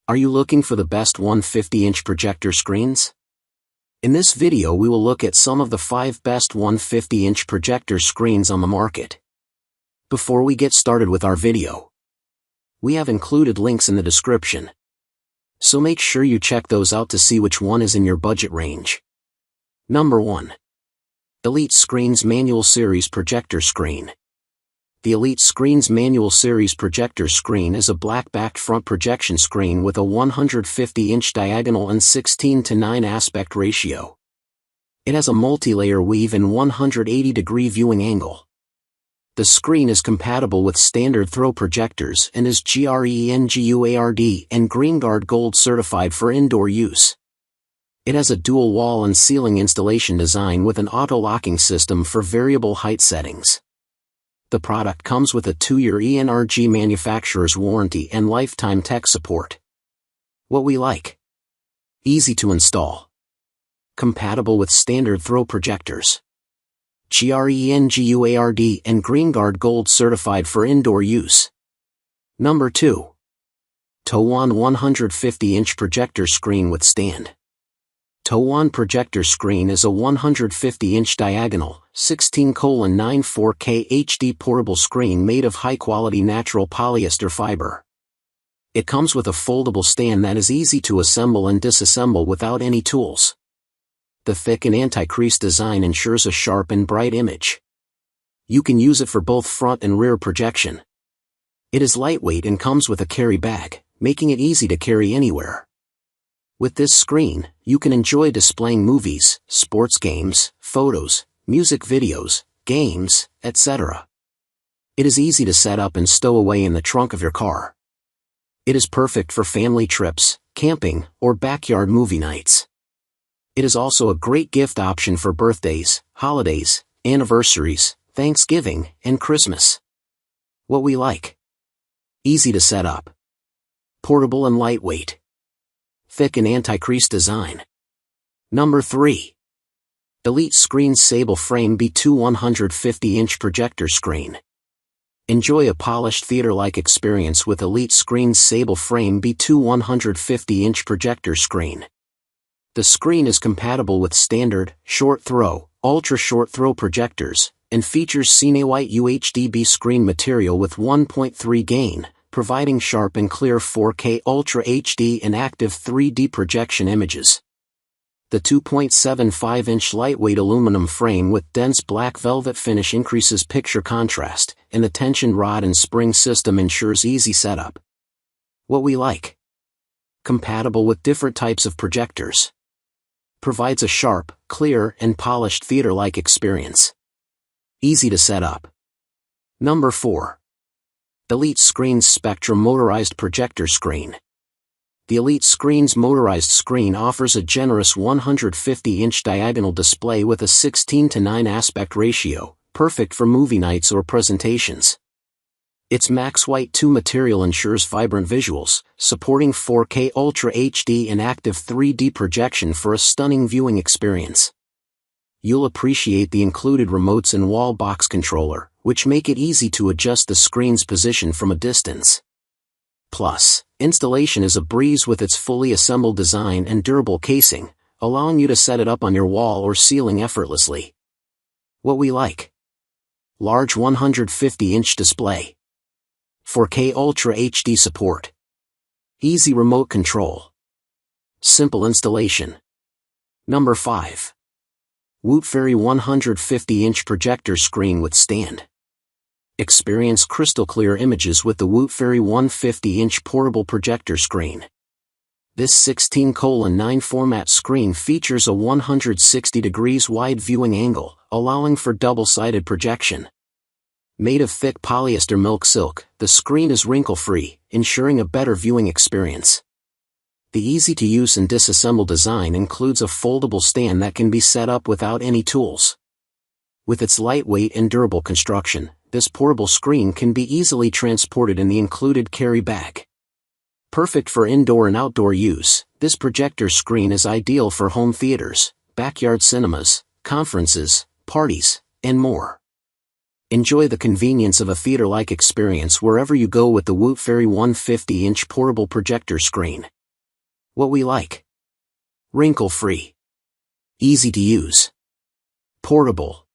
Are you looking for the best 150-inch projector screens? In this video we will look at some of the 5 best 150-inch projector screens on the market. Before we get started with our video, we have included links in the description, so make sure you check those out to see which one is in your budget range. Number 1. Elite Screens Manual Series Projector Screen. The Elite Screens Manual Series Projector Screen is a black-backed front projection screen with a 150-inch diagonal and 16:9 aspect ratio. It has a multi-layer weave and 180-degree viewing angle. The screen is compatible with standard throw projectors and is GRENGUARD and GreenGuard Gold certified for indoor use. It has a dual wall and ceiling installation design with an auto-locking system for variable height settings. The product comes with a 2-year ENRG manufacturer's warranty and lifetime tech support. What we like: easy to install, compatible with standard throw projectors, GRENGUARD and GreenGuard Gold certified for indoor use. Number 2. TOWOND 150-inch projector screen with stand. TOWOND projector screen is a 150-inch diagonal, 16:9 4K HD portable screen made of high-quality natural polyester fiber. It comes with a foldable stand that is easy to assemble and disassemble without any tools. The thick and anti-crease design ensures a sharp and bright image. You can use it for both front and rear projection. It is lightweight and comes with a carry bag, making it easy to carry anywhere. With this screen, you can enjoy displaying movies, sports games, photos, music videos, games, etc. It is easy to set up and stow away in the trunk of your car. It is perfect for family trips, camping, or backyard movie nights. It is also a great gift option for birthdays, holidays, anniversaries, Thanksgiving, and Christmas. What we like: easy to set up, portable and lightweight, thick and anti-crease design. Number 3. Elite Screens Sable Frame B2 150-inch projector screen. Enjoy a polished theater-like experience with Elite Screens Sable Frame B2 150-inch projector screen. The screen is compatible with standard, short-throw, ultra-short-throw projectors, and features Cinewhite UHDB screen material with 1.3 gain, providing sharp and clear 4K Ultra HD and active 3D projection images. The 2.75-inch lightweight aluminum frame with dense black velvet finish increases picture contrast, and the tension rod and spring system ensures easy setup. What we like: compatible with different types of projectors. Provides a sharp, clear, and polished theater-like experience. Easy to set up. Number 4. Elite Screens Spectrum Motorized Projector Screen. The Elite Screens Motorized Screen offers a generous 150-inch diagonal display with a 16:9 aspect ratio, perfect for movie nights or presentations. Its Max White 2 material ensures vibrant visuals, supporting 4K Ultra HD and active 3D projection for a stunning viewing experience. You'll appreciate the included remotes and wall box controller, which make it easy to adjust the screen's position from a distance. Plus, installation is a breeze with its fully assembled design and durable casing, allowing you to set it up on your wall or ceiling effortlessly. What we like: large 150-inch display, 4K Ultra HD support, easy remote control, simple installation. Number 5. Wootfairy 150-inch projector screen with stand. Experience crystal clear images with the Wootfairy 150-inch portable projector screen. This 16:9 format screen features a 160 degrees wide viewing angle, allowing for double-sided projection. Made of thick polyester milk silk, the screen is wrinkle-free, ensuring a better viewing experience. The easy-to-use and disassemble design includes a foldable stand that can be set up without any tools. With its lightweight and durable construction, this portable screen can be easily transported in the included carry bag. Perfect for indoor and outdoor use, this projector screen is ideal for home theaters, backyard cinemas, conferences, parties, and more. Enjoy the convenience of a theater-like experience wherever you go with the Wootfairy 150-inch portable projector screen. What we like. Wrinkle-free. Easy to use. Portable.